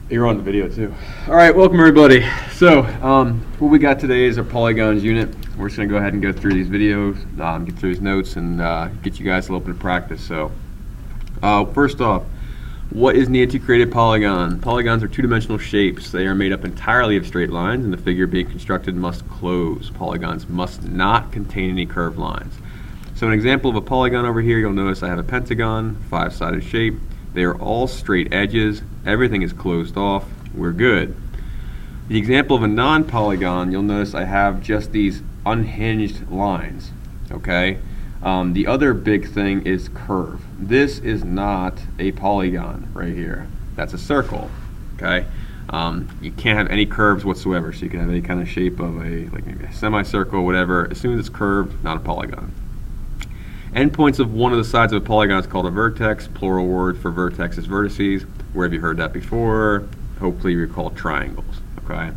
You're on the video too. All right, welcome everybody. So what we got today is our Polygons unit. We're just going to go ahead and go through these videos, get through these notes, and get you guys a little bit of practice. So first off, what is needed to create a polygon? Polygons are two-dimensional shapes. They are made up entirely of straight lines, and the figure being constructed must close. Polygons must not contain any curved lines. So an example of a polygon over here, you'll notice I have a pentagon, five-sided shape. They are all straight edges. Everything is closed off. We're good. The example of a non-polygon, you'll notice I have just these unhinged lines. Okay. The other big thing is curve. This is not a polygon right here. That's a circle. Okay. You can't have any curves whatsoever. So you can have any kind of shape of like maybe a semicircle, whatever. As soon as it's curved, not a polygon. Endpoints of one of the sides of a polygon is called a vertex. Plural word for vertex is vertices. Where have you heard that before? Hopefully you recall triangles. Okay.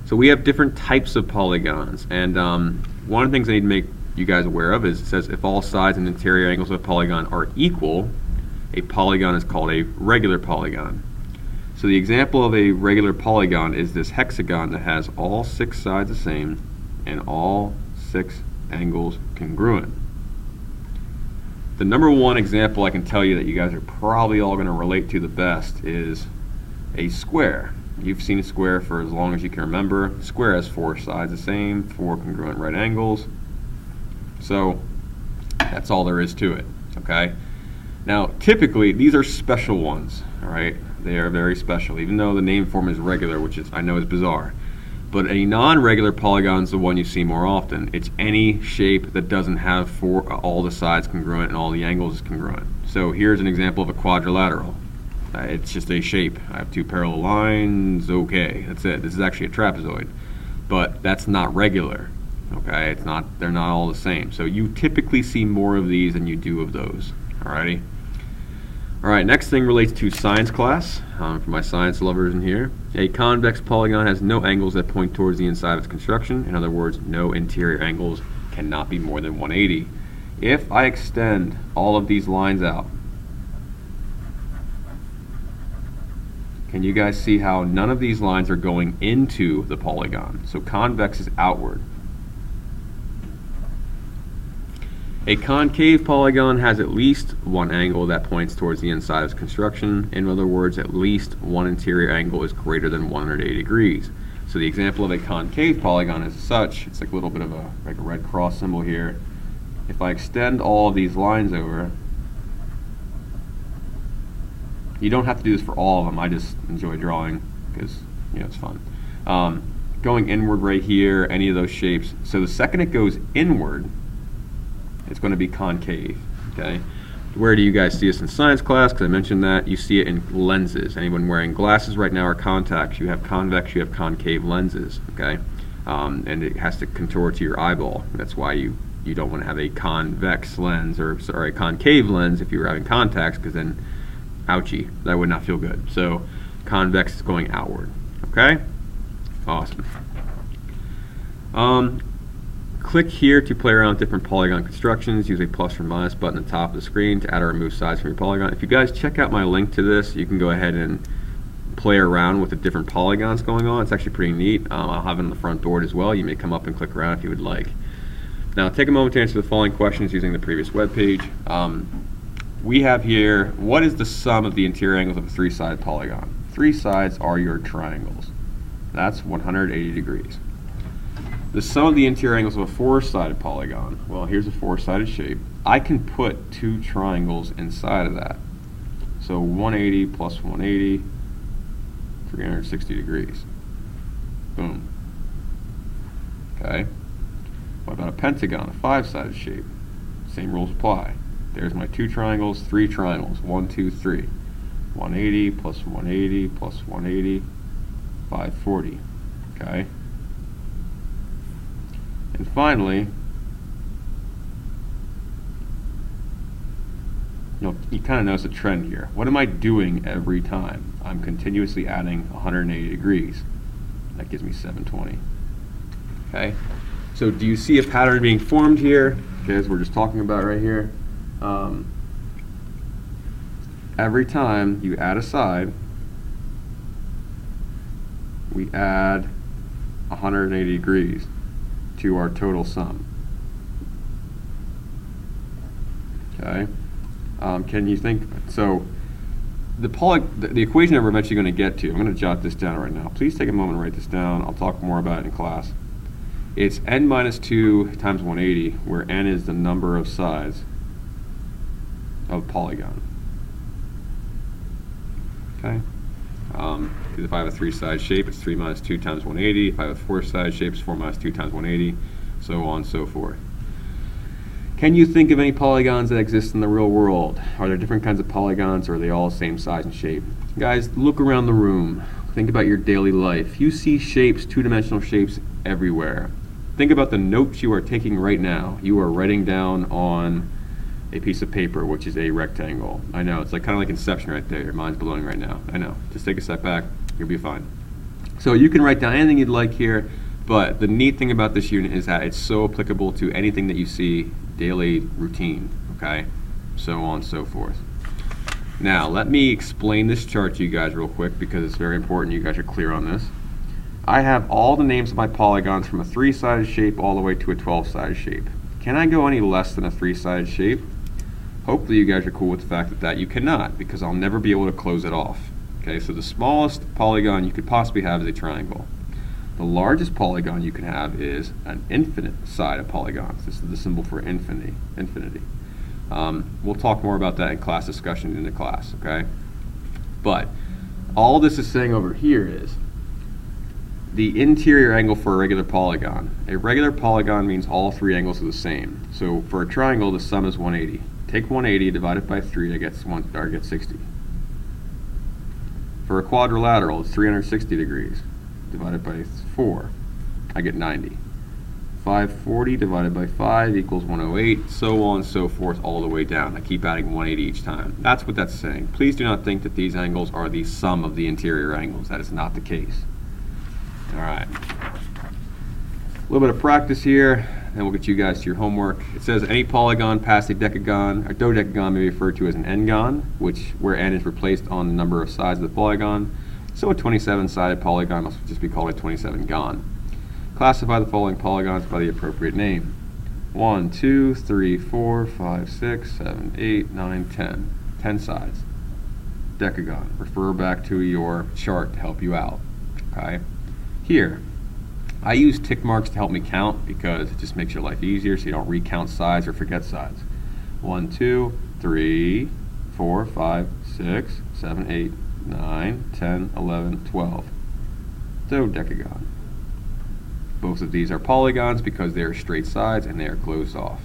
So we have different types of polygons, and one of the things I need to make you guys aware of is it says if all sides and interior angles of a polygon are equal, a polygon is called a regular polygon. So the example of a regular polygon is this hexagon that has all six sides the same and all six angles congruent. The number one example I can tell you that you guys are probably all going to relate to the best is a square. You've seen a square for as long as you can remember. A square has four sides the same, four congruent right angles. So that's all there is to it. Okay. Now typically these are special ones. All right, they are very special, even though the name form is regular, which is I know is bizarre. But a non-regular polygon is the one you see more often. It's any shape that doesn't have all the sides congruent and all the angles congruent. So here's an example of a quadrilateral. It's just a shape. I have two parallel lines. Okay, that's it. This is actually a trapezoid, but that's not regular. Okay, it's not. They're not all the same. So you typically see more of these than you do of those. Alrighty. All right, next thing relates to science class. For my science lovers in here, a convex polygon has no angles that point towards the inside of its construction. In other words, no interior angles cannot be more than 180. If I extend all of these lines out, can you guys see how none of these lines are going into the polygon? So convex is outward. A concave polygon has at least one angle that points towards the inside of its construction. In other words, at least one interior angle is greater than 180 degrees. So the example of a concave polygon is such, it's like a little bit of a red cross symbol here. If I extend all of these lines over, you don't have to do this for all of them. I just enjoy drawing because it's fun. Going inward right here, any of those shapes. So the second it goes inward, it's going to be concave. Okay. Where do you guys see this in science class? Because I mentioned that you see it in lenses. Anyone wearing glasses right now or contacts, you have convex, you have concave lenses. Okay, and it has to contour to your eyeball. That's why you don't want to have a convex lens or a concave lens if you were having contacts, because then, ouchie, that would not feel good. So convex is going outward. Okay, awesome. Click here to play around with different polygon constructions. Use a plus or minus button at the top of the screen to add or remove sides from your polygon. If you guys check out my link to this, you can go ahead and play around with the different polygons going on. It's actually pretty neat. I'll have it on the front board as well. You may come up and click around if you would like. Now take a moment to answer the following questions using the previous web page. We have here, what is the sum of the interior angles of a three-sided polygon? Three sides are your triangles. That's 180 degrees. The sum of the interior angles of a four-sided polygon. Well, here's a four-sided shape. I can put two triangles inside of that. So 180 plus 180, 360 degrees. Boom. Okay. What about a pentagon, a five-sided shape? Same rules apply. There's my two triangles, three triangles. 1, 2, 3. 180 plus 180 plus 180, 540. Okay. And finally, you kind of notice a trend here. What am I doing every time? I'm continuously adding 180 degrees. That gives me 720. Okay. So do you see a pattern being formed here? Okay, as we're just talking about right here. every time you add a side, we add 180 degrees to our total sum. Okay? Can you think, so the equation that we're eventually going to get to, I'm going to jot this down right now. Please take a moment and write this down. I'll talk more about it in class. It's n minus 2 times 180, where n is the number of sides of a polygon. Okay? Because if I have a 3-side shape, it's 3 minus 2 times 180. If I have a 4-side shape, it's 4 minus 2 times 180, so on and so forth. Can you think of any polygons that exist in the real world? Are there different kinds of polygons, or are they all the same size and shape? Guys, look around the room. Think about your daily life. You see shapes, two-dimensional shapes everywhere. Think about the notes you are taking right now. You are writing down on a piece of paper, which is a rectangle. I know, it's like kind of like Inception right there. Your mind's blowing right now. I know. Just take a step back. You'll be fine. So you can write down anything you'd like here, but the neat thing about this unit is that it's so applicable to anything that you see daily routine, okay? So on and so forth. Now, let me explain this chart to you guys real quick because it's very important you guys are clear on this. I have all the names of my polygons from a 3-sided shape all the way to a 12-sided shape. Can I go any less than a 3-sided shape? Hopefully you guys are cool with the fact that you cannot, because I'll never be able to close it off. Okay, so the smallest polygon you could possibly have is a triangle. The largest polygon you can have is an infinite side of polygons. This is the symbol for infinity. We'll talk more about that in class discussion in the class, okay? But all this is saying over here is the interior angle for a regular polygon. A regular polygon means all 3 angles are the same. So for a triangle, the sum is 180. Take 180, divide it by 3, I get 60. For a quadrilateral, it's 360 degrees. Divided by 4, I get 90. 540 divided by 5 equals 108, so on and so forth all the way down. I keep adding 180 each time. That's what that's saying. Please do not think that these angles are the sum of the interior angles. That is not the case. All right. A little bit of practice here, and we'll get you guys to your homework. It says any polygon past a decagon or dodecagon may be referred to as an n-gon, where n is replaced on the number of sides of the polygon. So a 27-sided polygon must just be called a 27-gon. Classify the following polygons by the appropriate name. 1, 2, 3, 4, 5, 6, 7, 8, 9, 10. 10 sides. Decagon. Refer back to your chart to help you out. Okay? Here, I use tick marks to help me count because it just makes your life easier so you don't recount sides or forget sides. 1, 2, 3, 4, 5, 6, 7, 8, 9, 10, 11, 12. Dodecagon. Both of these are polygons because they are straight sides and they are closed off.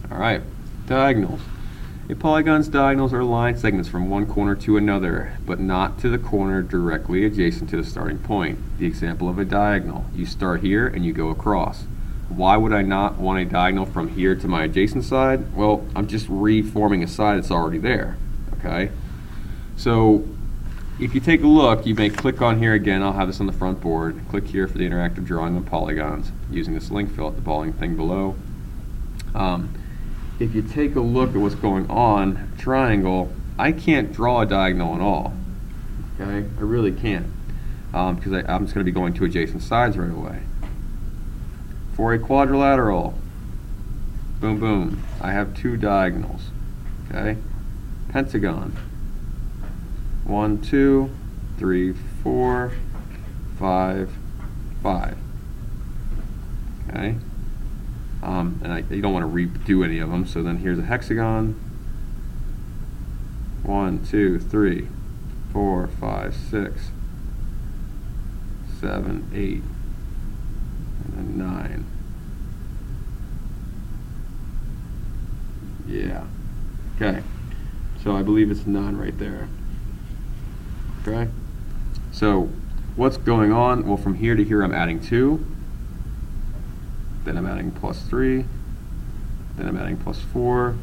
Alright, diagonals. A polygon's diagonals are line segments from one corner to another, but not to the corner directly adjacent to the starting point. The example of a diagonal. You start here and you go across. Why would I not want a diagonal from here to my adjacent side? Well, I'm just reforming a side that's already there. Okay? So if you take a look, you may click on here again. I'll have this on the front board. Click here for the interactive drawing of polygons using this link. Fill out the following thing below. If you take a look at what's going on, triangle, I can't draw a diagonal at all. Okay, I really can't, because I'm just going to be going to adjacent sides right away. For a quadrilateral, boom, boom, I have 2 diagonals. Okay, pentagon. 1, 2, 3, 4, 5, 5. Okay. And you don't want to redo any of them, so then here's a hexagon. 1, 2, 3, 4, 5, 6, 7, 8, and 9. Yeah. Okay. So I believe it's 9 right there. Okay. So what's going on? Well, from here to here I'm adding 2. Then I'm adding plus 3, then I'm adding plus 4,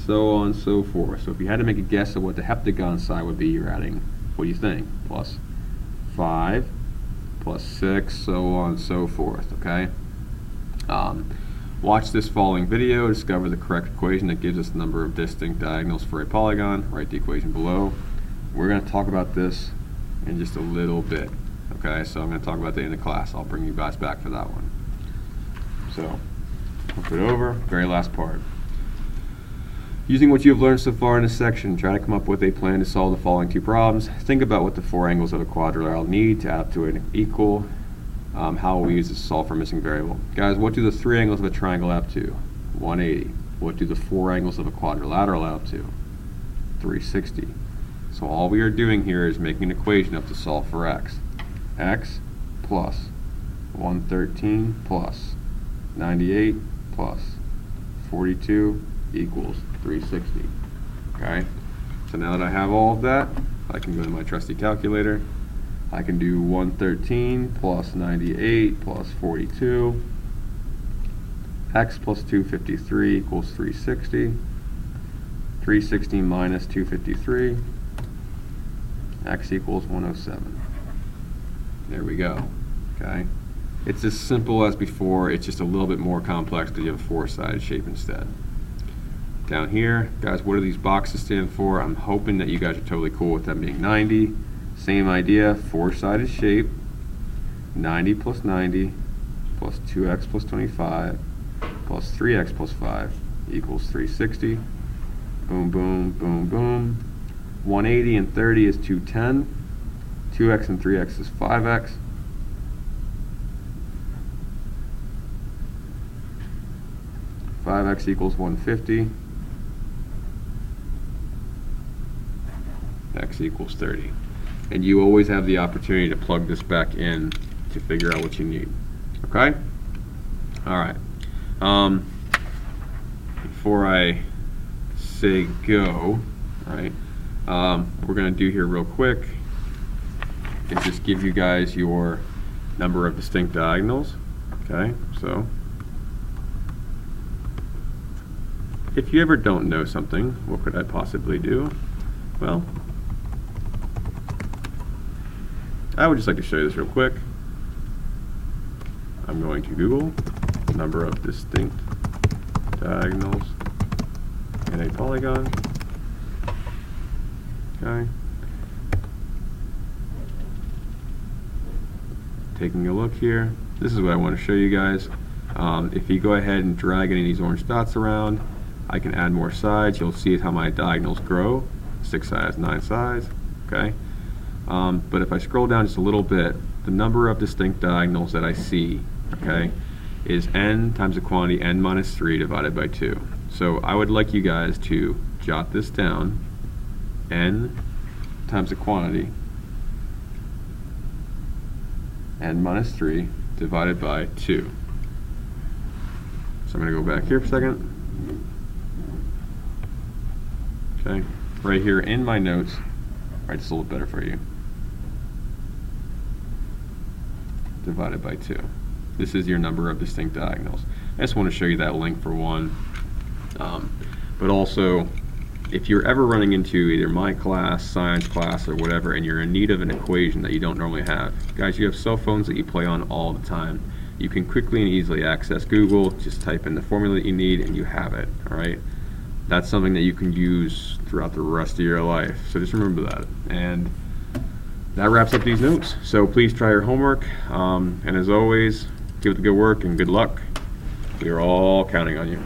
so on and so forth. So if you had to make a guess of what the heptagon side would be, you're adding, what do you think? Plus 5, plus 6, so on and so forth, okay? Watch this following video, discover the correct equation that gives us the number of distinct diagonals for a polygon. Write the equation below. We're going to talk about this in just a little bit. Okay, so I'm going to talk about that in the class. I'll bring you guys back for that one. So, flip it over, very last part. Using what you have learned so far in this section, try to come up with a plan to solve the following two problems. Think about what the four angles of a quadrilateral need to add up to an equal. How will we use this to solve for a missing variable? Guys, what do the three angles of a triangle add up to? 180. What do the four angles of a quadrilateral add up to? 360. So all we are doing here is making an equation up to solve for x. X plus 113 plus 98 plus 42 equals 360. Okay? So now that I have all of that, I can go to my trusty calculator. I can do 113 plus 98 plus 42. X plus 253 equals 360. 360 minus 253. X equals 107. There we go. Okay? It's as simple as before, it's just a little bit more complex because you have a four-sided shape instead. Down here, guys, what do these boxes stand for? I'm hoping that you guys are totally cool with them being 90. Same idea, four-sided shape, 90 plus 90 plus 2x plus 25 plus 3x plus 5 equals 360. Boom, boom, boom, boom. 180 and 30 is 210. 2x and 3x is 5x. X equals 150. X equals 30. And you always have the opportunity to plug this back in to figure out what you need. Okay? Alright. Before I say go, right, what we're going to do here real quick is just give you guys your number of distinct diagonals. Okay? So, if you ever don't know something, what could I possibly do? Well, I would just like to show you this real quick. I'm going to Google number of distinct diagonals in a polygon. Okay. Taking a look here. This is what I want to show you guys. If you go ahead and drag any of these orange dots around, I can add more sides. You'll see how my diagonals grow. 6 sides, 9 sides. Okay. But if I scroll down just a little bit, the number of distinct diagonals that I see, okay, is n times the quantity n minus 3 divided by 2. So I would like you guys to jot this down. N times the quantity n minus 3 divided by 2. So I'm going to go back here for a second. Okay, right here in my notes, write this a little better for you. Divided by 2. This is your number of distinct diagonals. I just want to show you that link for one. But also, if you're ever running into either my class, science class, or whatever, and you're in need of an equation that you don't normally have, guys, you have cell phones that you play on all the time. You can quickly and easily access Google, just type in the formula that you need, and you have it, all right? That's something that you can use throughout the rest of your life. So just remember that. And that wraps up these notes. So please try your homework. And as always, keep up the good work and good luck. We are all counting on you.